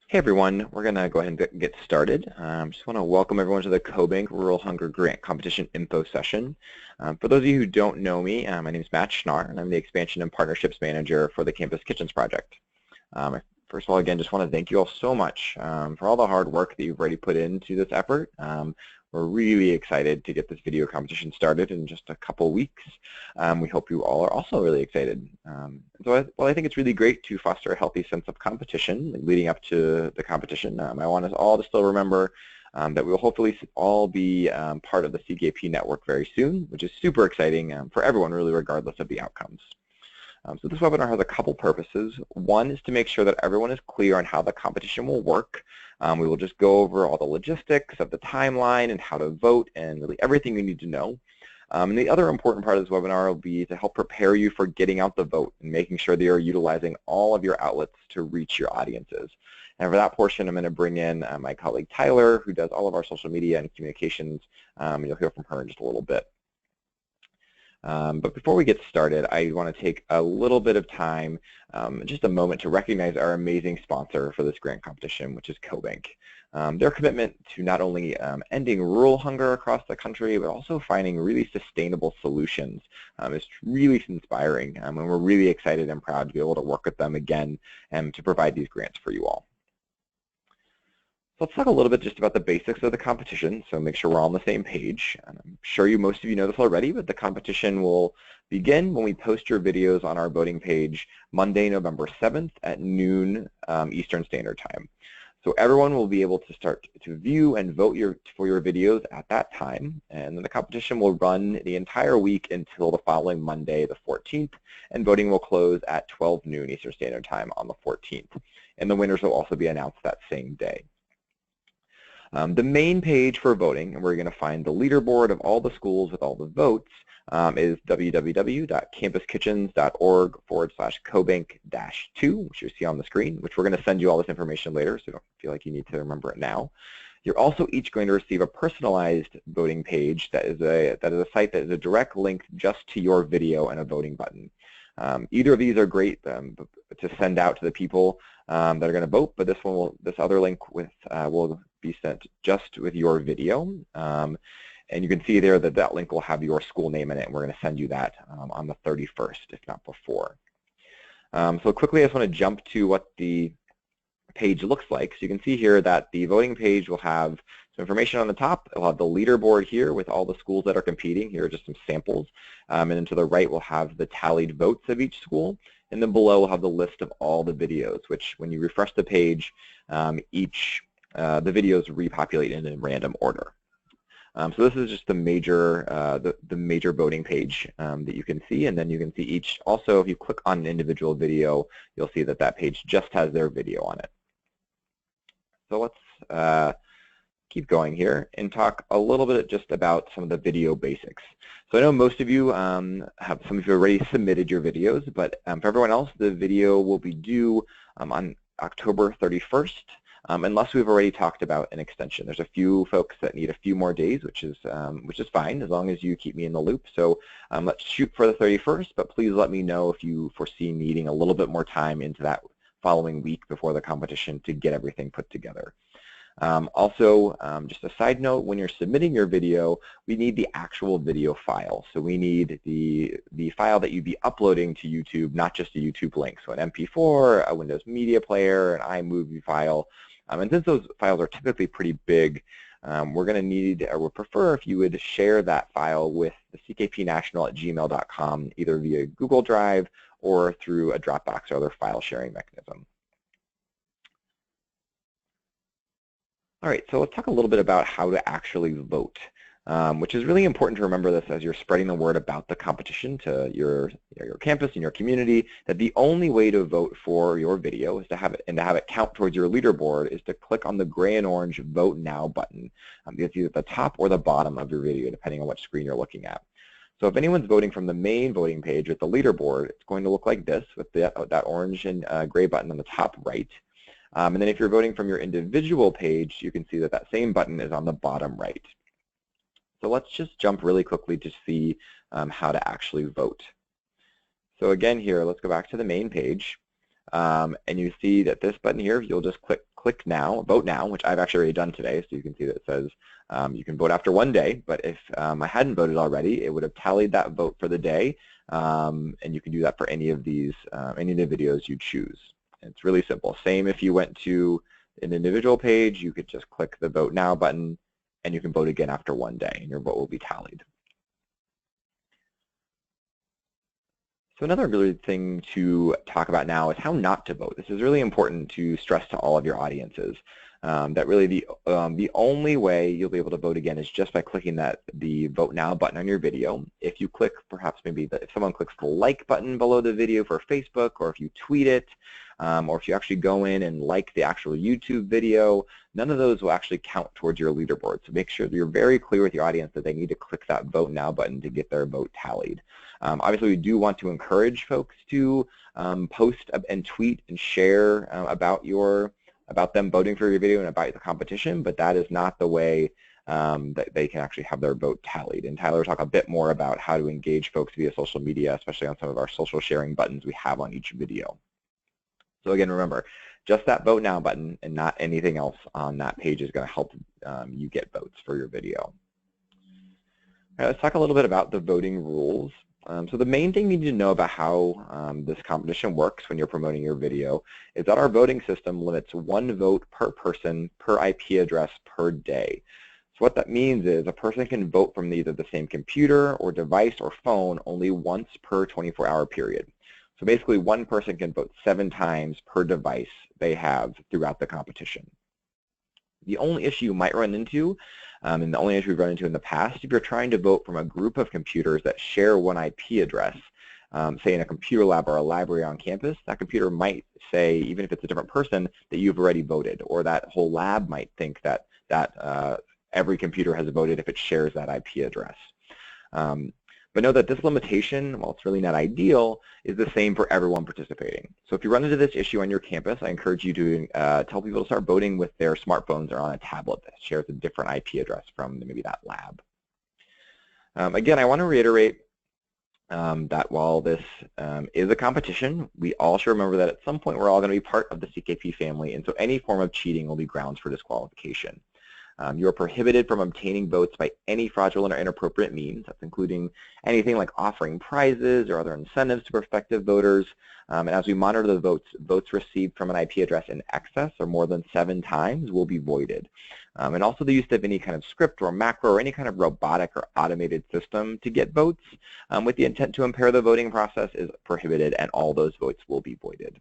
Hey everyone, we're going to go ahead and get started. Just want to welcome everyone to the Cobank Rural Hunger Grant Competition Info Session. For those of you who don't know me, my name is Matt Schnarr, and I'm the Expansion and Partnerships Manager for the Campus Kitchens Project. First of all, again, just want to thank you all so much for all the hard work that you've already put into this effort. We're really excited to get this video competition started in just a couple weeks. We hope you all are also really excited. I think it's really great to foster a healthy sense of competition leading up to the competition. I want us all to still remember that we'll hopefully all be part of the CKP network very soon, which is super exciting for everyone, really, regardless of the outcomes. So this webinar has a couple purposes. One is to make sure that everyone is clear on how the competition will work. We will just go over all the logistics of the timeline and how to vote and really everything you need to know. And the other important part of this webinar will be to help prepare you for getting out the vote and making sure that you're utilizing all of your outlets to reach your audiences. And for that portion, I'm going to bring in my colleague Tyler, who does all of our social media and communications. You'll hear from her in just a little bit. But before we get started, I want to take a little bit of time, just a moment, to recognize our amazing sponsor for this grant competition, which is Cobank. Their commitment to not only ending rural hunger across the country, but also finding really sustainable solutions is really inspiring. And we're really excited and proud to be able to work with them again and to provide these grants for you all. So let's talk a little bit just about the basics of the competition, so make sure we're all on the same page. And I'm sure most of you know this already, but the competition will begin when we post your videos on our voting page Monday, November 7th at noon Eastern Standard Time. So everyone will be able to start to view and vote for your videos at that time, and then the competition will run the entire week until the following Monday, the 14th, and voting will close at 12 noon Eastern Standard Time on the 14th. And the winners will also be announced that same day. The main page for voting, and where you're going to find the leaderboard of all the schools with all the votes, is www.campuskitchens.org/Cobank-2, which you see on the screen, which we're going to send you all this information later, so you don't feel like you need to remember it now. You're also each going to receive a personalized voting page that is a site that is a direct link just to your video and a voting button. Either of these are great to send out to the people that are going to vote, but this other link will be sent just with your video. And you can see there that that link will have your school name in it, and we're going to send you that on the 31st, if not before. So quickly, I just want to jump to what the page looks like. So you can see here that the voting page will have some information on the top. It'll have the leaderboard here with all the schools that are competing. Here are just some samples. And then to the right, we'll have the tallied votes of each school. And then below, we'll have the list of all the videos, which when you refresh the page, the videos repopulate in a random order. So this is just the major voting page that you can see, and then you can see each. Also, if you click on an individual video, you'll see that that page just has their video on it. So let's keep going here and talk a little bit just about some of the video basics. So I know most of you some of you already submitted your videos, but for everyone else, the video will be due on October 31st. Unless we've already talked about an extension. There's a few folks that need a few more days, which is fine as long as you keep me in the loop. So let's shoot for the 31st, but please let me know if you foresee needing a little bit more time into that following week before the competition to get everything put together. Just a side note, when you're submitting your video, we need the actual video file. So we need the file that you'd be uploading to YouTube, not just a YouTube link. So an MP4, a Windows Media Player, an iMovie file. And since those files are typically pretty big, we're going to need, or would prefer if you would share that file with the ckpnational@gmail.com, either via Google Drive or through a Dropbox or other file sharing mechanism. All right, so let's talk a little bit about how to actually vote, which is really important to remember this as you're spreading the word about the competition to your campus and your community, that the only way to vote for your video is to have it count towards your leaderboard is to click on the gray and orange Vote Now button. It's either at the top or the bottom of your video, depending on what screen you're looking at. So if anyone's voting from the main voting page with the leaderboard, it's going to look like this with that orange and gray button on the top right. And then if you're voting from your individual page, you can see that that same button is on the bottom right. So let's just jump really quickly to see how to actually vote. So again here, let's go back to the main page. and you see that this button here, you'll just click now, vote now, which I've actually already done today. So you can see that it says you can vote after 1 day, but if I hadn't voted already, it would have tallied that vote for the day, and you can do that for any of these, any of the videos you choose. It's really simple. Same if you went to an individual page, you could just click the vote now button, and you can vote again after 1 day, and your vote will be tallied. So another really thing to talk about now is how not to vote. This is really important to stress to all of your audiences. That really the only way you'll be able to vote again is just by clicking the Vote Now button on your video. If you click, perhaps maybe if someone clicks the like button below the video for Facebook, or if you tweet it, or if you actually go in and like the actual YouTube video, none of those will actually count towards your leaderboard. So make sure that you're very clear with your audience that they need to click that Vote Now button to get their vote tallied. Obviously, we do want to encourage folks to post and tweet and share about them voting for your video and about the competition, but that is not the way that they can actually have their vote tallied. And Tyler will talk a bit more about how to engage folks via social media, especially on some of our social sharing buttons we have on each video. So again, remember, just that Vote Now button and not anything else on that page is going to help you get votes for your video. All right, let's talk a little bit about the voting rules. So the main thing you need to know about how this competition works when you're promoting your video is that our voting system limits 1 vote per person per IP address per day. So what that means is a person can vote from either the same computer or device or phone only once per 24-hour period. So basically 1 person can vote 7 times per device they have throughout the competition. The only issue you might run into, and the only issue we've run into in the past, if you're trying to vote from a group of computers that share 1 IP address, say in a computer lab or a library on campus, that computer might say, even if it's a different person, that you've already voted, or that whole lab might think that every computer has voted if it shares that IP address. But know that this limitation, while it's really not ideal, is the same for everyone participating. So if you run into this issue on your campus, I encourage you to tell people to start voting with their smartphones or on a tablet that shares a different IP address from maybe that lab. Again, I want to reiterate that while this is a competition, we all should remember that at some point we're all going to be part of the CKP family, and so any form of cheating will be grounds for disqualification. You are prohibited from obtaining votes by any fraudulent or inappropriate means. That's including anything like offering prizes or other incentives to prospective voters. And as we monitor the votes received from an IP address in excess or more than 7 times will be voided. And also the use of any kind of script or macro or any kind of robotic or automated system to get votes with the intent to impair the voting process is prohibited, and all those votes will be voided.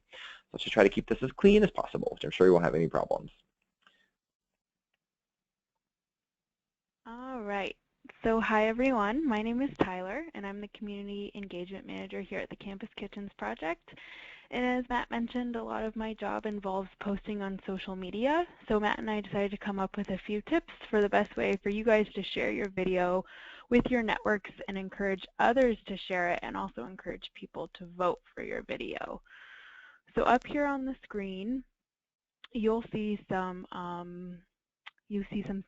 Let's just try to keep this as clean as possible, which I'm sure you won't have any problems. All right. So hi everyone, my name is Tyler and I'm the Community Engagement Manager here at the Campus Kitchens Project. And as Matt mentioned, a lot of my job involves posting on social media. So Matt and I decided to come up with a few tips for the best way for you guys to share your video with your networks and encourage others to share it, and also encourage people to vote for your video. So up here on the screen, you'll see some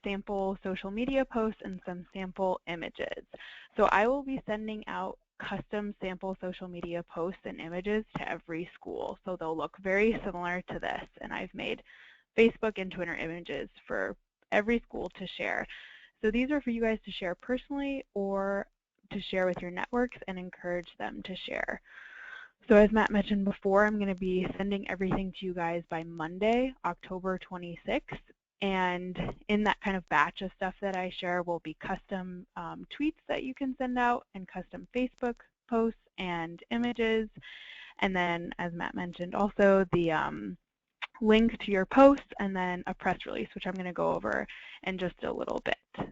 sample social media posts and some sample images. So I will be sending out custom sample social media posts and images to every school. So they'll look very similar to this. And I've made Facebook and Twitter images for every school to share. So these are for you guys to share personally or to share with your networks and encourage them to share. So as Matt mentioned before, I'm going to be sending everything to you guys by Monday, October 26th. And in that kind of batch of stuff that I share will be custom tweets that you can send out, and custom Facebook posts and images. And then, as Matt mentioned, also the link to your posts, and then a press release, which I'm going to go over in just a little bit.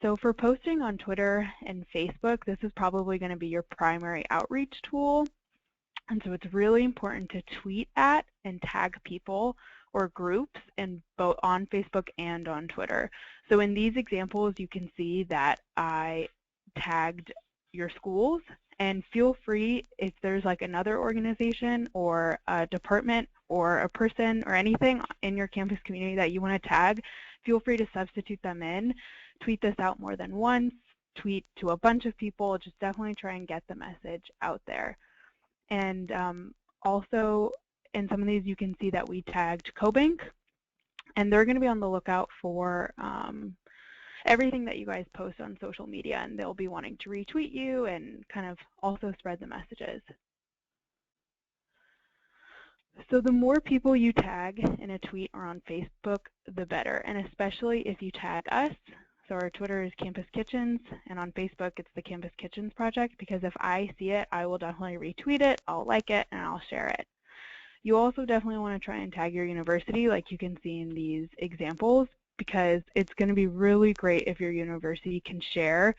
So for posting on Twitter and Facebook, this is probably going to be your primary outreach tool. And so it's really important to tweet at and tag people or groups in both on Facebook and on Twitter. So in these examples, you can see that I tagged your schools, and feel free, if there's like another organization or a department or a person or anything in your campus community that you want to tag, feel free to substitute them in. Tweet this out more than once, tweet to a bunch of people, just definitely try and get the message out there. And Also, in some of these, you can see that we tagged Cobank, and they're going to be on the lookout for everything that you guys post on social media, and they'll be wanting to retweet you and kind of also spread the messages. So the more people you tag in a tweet or on Facebook, the better, and especially if you tag us. So our Twitter is Campus Kitchens, and on Facebook it's the Campus Kitchens Project, because if I see it, I will definitely retweet it, I'll like it, and I'll share it. You also definitely want to try and tag your university, like you can see in these examples, because it's going to be really great if your university can share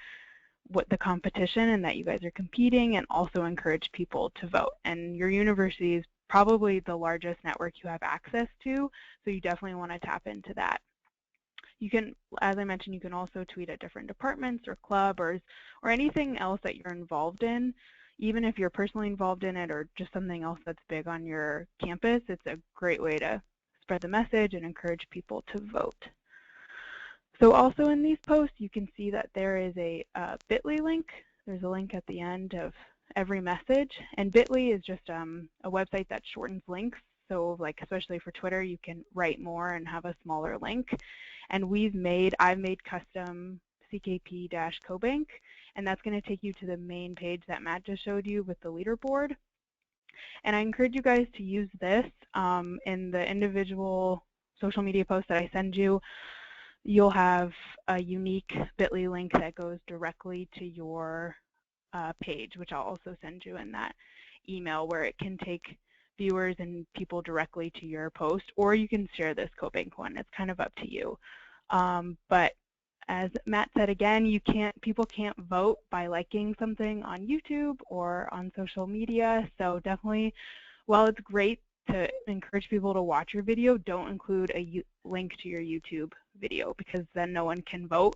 what the competition and that you guys are competing, and also encourage people to vote. And your university is probably the largest network you have access to, so you definitely want to tap into that. You can, as I mentioned, you can also tweet at different departments or clubs or anything else that you're involved in. Even if you're personally involved in it or just something else that's big on your campus, it's a great way to spread the message and encourage people to vote. So also in these posts, you can see that there is a bit.ly link. There's a link at the end of every message. And bit.ly is just a website that shortens links. So like especially for Twitter, you can write more and have a smaller link. And I've made custom CKP-Cobank, and that's going to take you to the main page that Matt just showed you with the leaderboard. And I encourage you guys to use this in the individual social media posts that I send you. You'll have a unique bit.ly link that goes directly to your page, which I'll also send you in that email, where it can take viewers and people directly to your post, or you can share this Cobank one. It's kind of up to you. But as Matt said again, people can't vote by liking something on YouTube or on social media. So definitely, while it's great to encourage people to watch your video, don't include a link to your YouTube video, because then no one can vote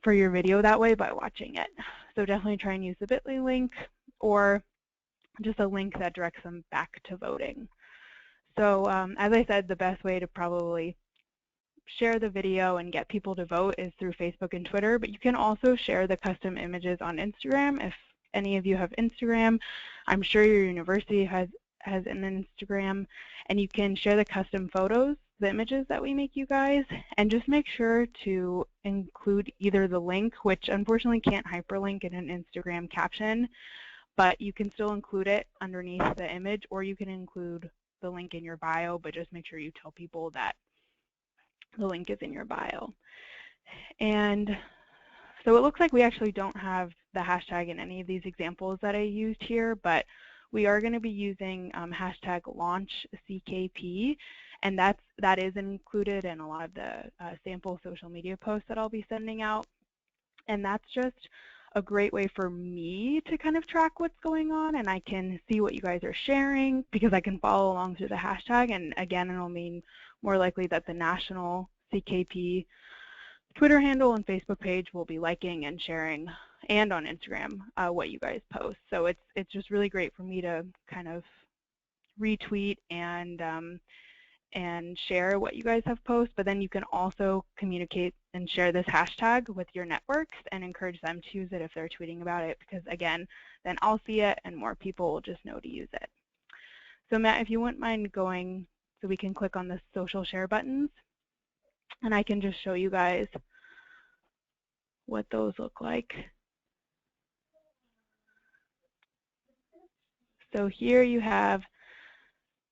for your video that way by watching it. So definitely try and use the bit.ly link, or just a link that directs them back to voting. So as I said, the best way to probably share the video and get people to vote is through Facebook and Twitter, but you can also share the custom images on Instagram. If any of you have Instagram, I'm sure your university has an Instagram, and you can share the custom photos, the images that we make you guys, and just make sure to include either the link, which unfortunately can't hyperlink in an Instagram caption, but you can still include it underneath the image, or you can include the link in your bio, but just make sure you tell people that the link is in your bio. And so it looks like we actually don't have the hashtag in any of these examples that I used here, but we are going to be using hashtag launchCKP, and that is included in a lot of the sample social media posts that I'll be sending out. And that's just a great way for me to kind of track what's going on, and I can see what you guys are sharing because I can follow along through the hashtag. And again, it'll mean more likely that the national CKP Twitter handle and Facebook page will be liking and sharing, and on Instagram, what you guys post. So it's just really great for me to kind of retweet and share what you guys have posted, but then you can also communicate and share this hashtag with your networks and encourage them to use it if they're tweeting about it, because again, then I'll see it and more people will just know to use it. So Matt, if you wouldn't mind going, so we can click on the social share buttons, and I can just show you guys what those look like. So here you have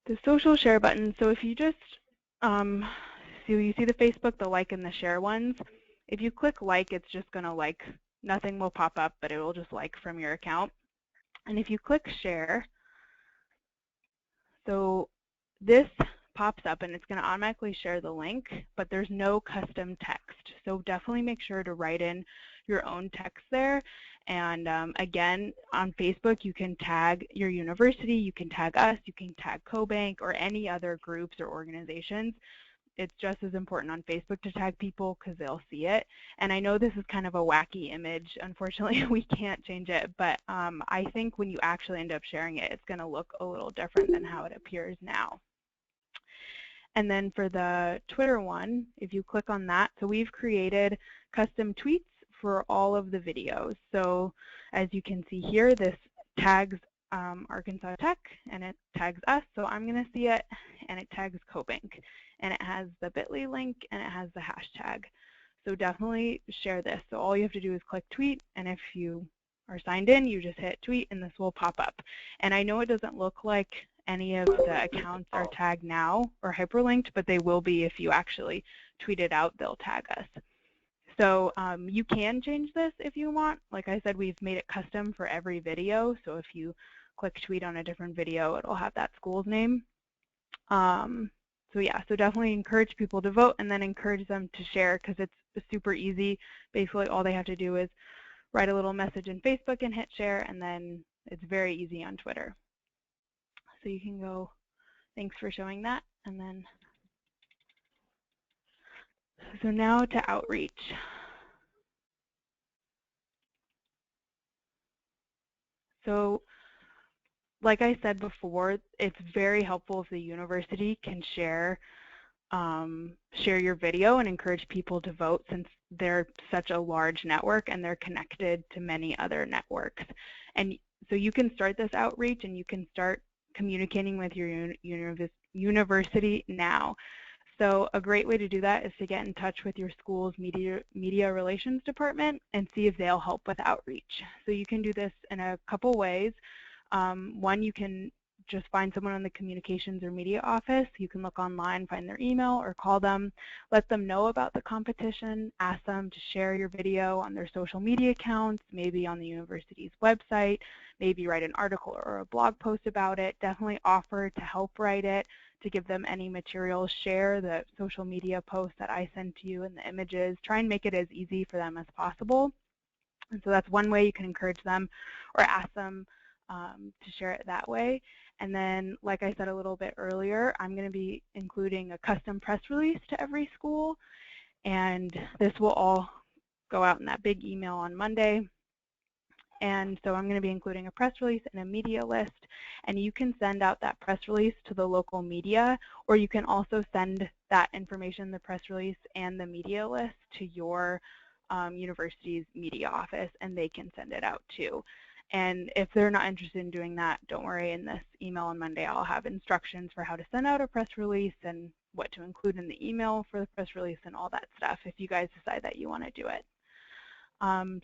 the social share button. So if you just, so you see the Facebook, the like, and the share ones. If you click like, it's just going to like, nothing will pop up, but it will just like from your account. And if you click share, so this pops up and it's going to automatically share the link, but there's no custom text. So definitely make sure to write in your own text there. And again, on Facebook, you can tag your university, you can tag us, you can tag Cobank or any other groups or organizations. It's just as important on Facebook to tag people because they'll see it. And I know this is kind of a wacky image. Unfortunately, we can't change it, but I think when you actually end up sharing it, it's going to look a little different than how it appears now. And then for the Twitter one, if you click on that, so we've created custom tweets for all of the videos. So as you can see here, this tags Arkansas Tech, and it tags us, so I'm going to see it, and it tags Cobank, and it has the bit.ly link, and it has the hashtag. So definitely share this. So all you have to do is click tweet, and if you are signed in, you just hit tweet, and this will pop up. And I know it doesn't look like any of the accounts are tagged now or hyperlinked, but they will be if you actually tweet it out, they'll tag us. So you can change this if you want. Like I said, we've made it custom for every video. So if you click tweet on a different video, it'll have that school's name. So yeah, so definitely encourage people to vote and then encourage them to share because it's super easy. Basically, all they have to do is write a little message in Facebook and hit share, and then it's very easy on Twitter. So you can go, thanks for showing that, and then so now to outreach. So like I said before, it's very helpful if the university can share your video and encourage people to vote since they're such a large network and they're connected to many other networks. And so you can start this outreach and you can start communicating with your university now. So a great way to do that is to get in touch with your school's media relations department and see if they'll help with outreach. So you can do this in a couple ways. One, you can just find someone in the communications or media office. You can look online, find their email, or call them, let them know about the competition, ask them to share your video on their social media accounts, maybe on the university's website, maybe write an article or a blog post about it. Definitely offer to help write it, to give them any materials, share the social media posts that I send to you and the images. Try and make it as easy for them as possible. And so that's one way you can encourage them or ask them to share it that way. And then, like I said a little bit earlier, I'm going to be including a custom press release to every school. And this will all go out in that big email on Monday. And so I'm going to be including a press release and a media list. And you can send out that press release to the local media, or you can also send that information, the press release and the media list, to your university's media office, and they can send it out too. And if they're not interested in doing that, don't worry. In this email on Monday, I'll have instructions for how to send out a press release and what to include in the email for the press release and all that stuff if you guys decide that you want to do it.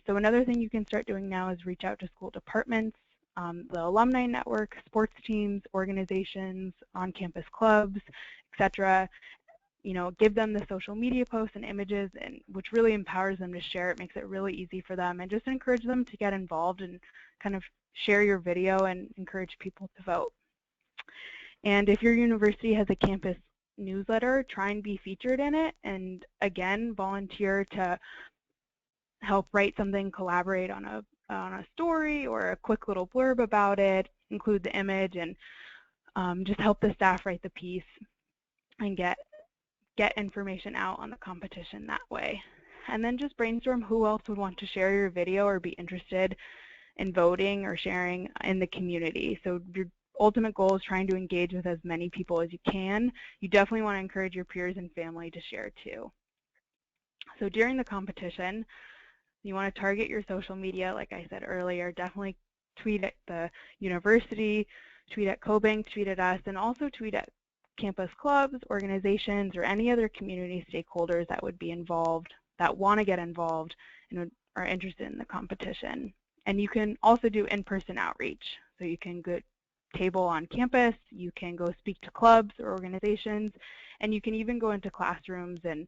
So another thing you can start doing now is reach out to school departments, the alumni network, sports teams, organizations, on-campus clubs, etc. You know, give them the social media posts and images, and which really empowers them to share. It makes it really easy for them, and just encourage them to get involved and kind of share your video and encourage people to vote. And if your university has a campus newsletter, try and be featured in it, and again, volunteer to help write something, collaborate on a story or a quick little blurb about it, include the image, and just help the staff write the piece and get information out on the competition that way. And then just brainstorm who else would want to share your video or be interested in voting or sharing in the community. So your ultimate goal is trying to engage with as many people as you can. You definitely want to encourage your peers and family to share too. So during the competition, you want to target your social media, like I said earlier. Definitely tweet at the university, tweet at Cobank, tweet at us, and also tweet at campus clubs, organizations, or any other community stakeholders that would be involved, that want to get involved and are interested in the competition. And you can also do in-person outreach. So you can go table on campus, you can go speak to clubs or organizations, and you can even go into classrooms and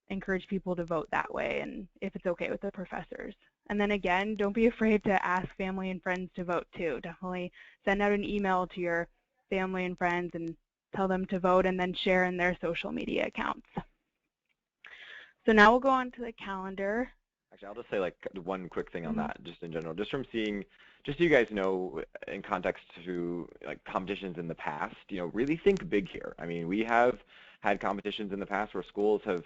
encourage people to vote that way, and if it's okay with the professors. And then again, don't be afraid to ask family and friends to vote too. Definitely send out an email to your family and friends and tell them to vote, and then share in their social media accounts. So now we'll go on to the calendar. Actually, I'll just say like one quick thing on that, just in general, just from seeing, just so you guys know, in context to like competitions in the past, you know, really think big here. I mean, we have had competitions in the past where schools have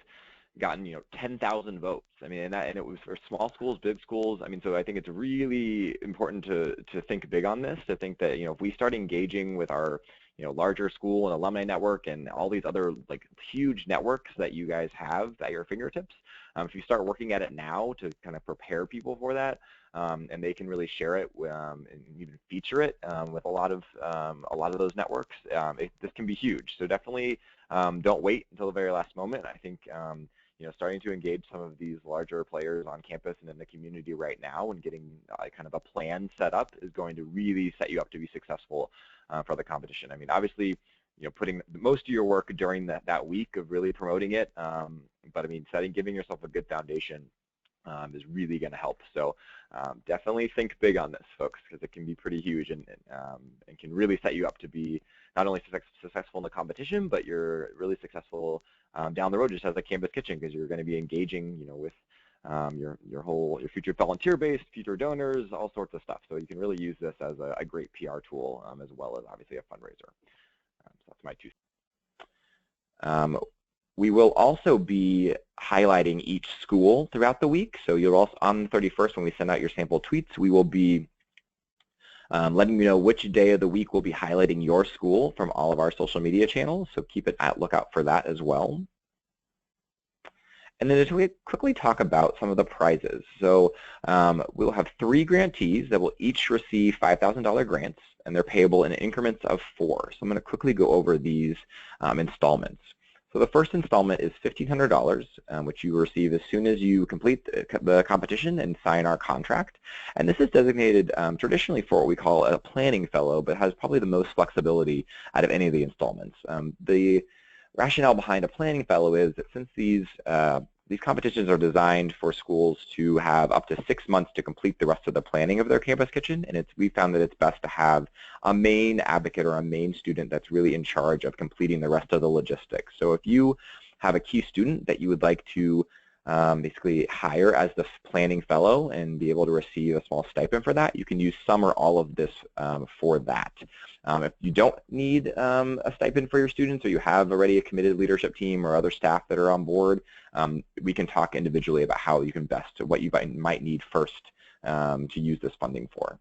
gotten, you know, 10,000 votes. I mean, and it was for small schools, big schools. I mean, so I think it's really important to think big on this, to think that, you know, if we start engaging with our larger school and alumni network and all these other like huge networks that you guys have at your fingertips. If you start working at it now to kind of prepare people for that, and they can really share it and even feature it with a lot of those networks, this can be huge. So definitely don't wait until the very last moment. I think starting to engage some of these larger players on campus and in the community right now and getting kind of a plan set up is going to really set you up to be successful for the competition. I mean, obviously, putting most of your work during that week of really promoting it, but I mean, giving yourself a good foundation is really going to help. So definitely think big on this, folks, because it can be pretty huge and can really set you up to be not only successful in the competition, but you're really successful down the road just as a campus kitchen, because you're going to be engaging, with your future volunteer base, future donors, all sorts of stuff. So you can really use this as a great PR tool as well as obviously a fundraiser. So that's my 2 cents. We will also be highlighting each school throughout the week. So you'll also, on the 31st, when we send out your sample tweets, we will be letting you know which day of the week we'll be highlighting your school from all of our social media channels. So keep an lookout for that as well. And then to quickly talk about some of the prizes. So we'll have 3 grantees that will each receive $5,000 grants, and they're payable in increments of 4. So I'm going to quickly go over these installments. So the first installment is $1,500, which you receive as soon as you complete the competition and sign our contract. And this is designated traditionally for what we call a planning fellow, but has probably the most flexibility out of any of the installments. The rationale behind a planning fellow is that since these competitions are designed for schools to have up to 6 months to complete the rest of the planning of their campus kitchen, and we found that it's best to have a main advocate or a main student that's really in charge of completing the rest of the logistics. So if you have a key student that you would like to basically hire as the planning fellow and be able to receive a small stipend for that, you can use some or all of this for that. If you don't need a stipend for your students, or you have already a committed leadership team or other staff that are on board, we can talk individually about how you can best, what you might need first to use this funding for.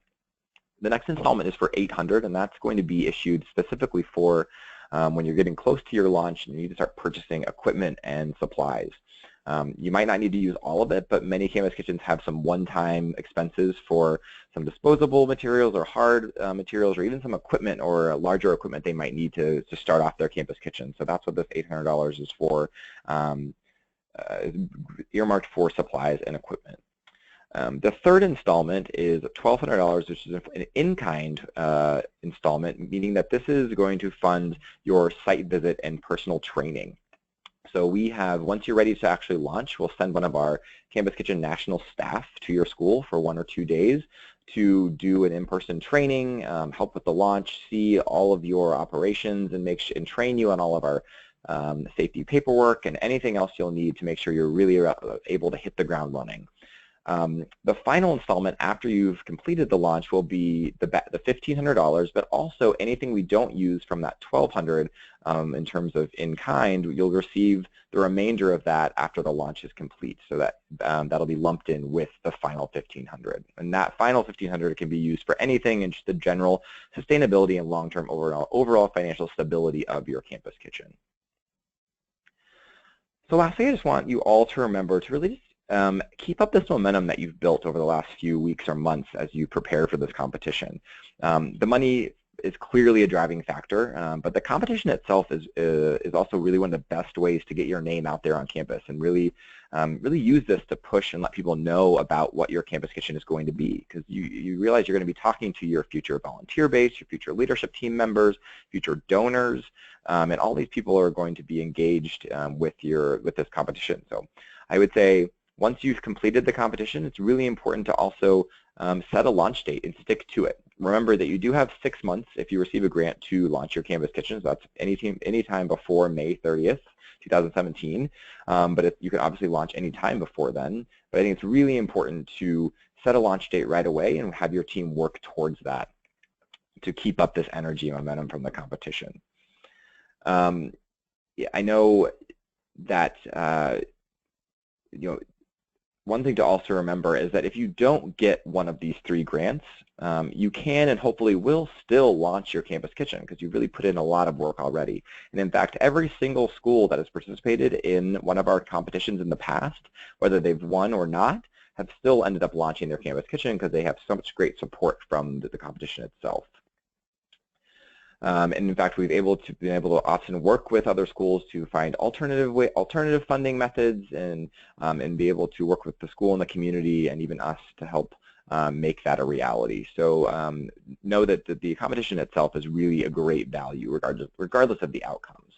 The next installment is for $800, and that's going to be issued specifically for when you're getting close to your launch and you need to start purchasing equipment and supplies. You might not need to use all of it, but many campus kitchens have some one-time expenses for some disposable materials or hard materials, or even some equipment or larger equipment they might need to start off their campus kitchen. So that's what this $800 is for, earmarked for supplies and equipment. The third installment is $1,200, which is an in-kind installment, meaning that this is going to fund your site visit and personal training. So we have, once you're ready to actually launch, we'll send one of our Campus Kitchen national staff to your school for 1 or 2 days to do an in-person training, help with the launch, see all of your operations, and train you on all of our safety paperwork and anything else you'll need to make sure you're really able to hit the ground running. The final installment after you've completed the launch will be the $1,500, but also anything we don't use from that $1,200 in terms of in-kind, you'll receive the remainder of that after the launch is complete. So that that'll be lumped in with the final $1,500. And that final $1,500 can be used for anything in just the general sustainability and long-term overall financial stability of your campus kitchen. So lastly, I just want you all to remember to really just keep up this momentum that you've built over the last few weeks or months as you prepare for this competition. The money is clearly a driving factor, but the competition itself is also really one of the best ways to get your name out there on campus and really use this to push and let people know about what your campus kitchen is going to be, because you realize you're going to be talking to your future volunteer base, your future leadership team members, future donors, and all these people are going to be engaged with this competition. So I would say, once you've completed the competition, it's really important to also set a launch date and stick to it. Remember that you do have 6 months if you receive a grant to launch your campus kitchen. So that's any time before May 30th, 2017. But you can obviously launch any time before then. But I think it's really important to set a launch date right away and have your team work towards that to keep up this energy and momentum from the competition. Yeah, I know that one thing to also remember is that if you don't get one of these 3 grants, you can and hopefully will still launch your campus kitchen because you've really put in a lot of work already. And in fact, every single school that has participated in one of our competitions in the past, whether they've won or not, have still ended up launching their campus kitchen because they have so much great support from the competition itself. And in fact, we've been able to often work with other schools to find alternative funding methods and be able to work with the school and the community and even us to help make that a reality. So know that the competition itself is really a great value regardless of the outcomes.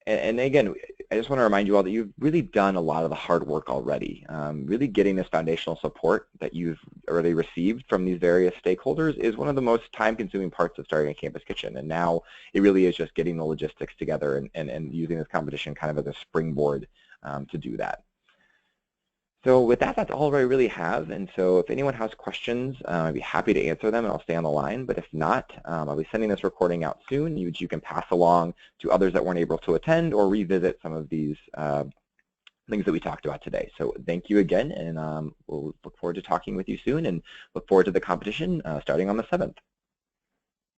And again, I just want to remind you all that you've really done a lot of the hard work already. Really getting this foundational support that you've already received from these various stakeholders is one of the most time-consuming parts of starting a campus kitchen. And now it really is just getting the logistics together and using this competition kind of as a springboard to do that. So with that, that's all I really have. And so if anyone has questions, I'd be happy to answer them and I'll stay on the line. But if not, I'll be sending this recording out soon, which you can pass along to others that weren't able to attend or revisit some of these things that we talked about today. So thank you again, and we'll look forward to talking with you soon and look forward to the competition starting on the 7th.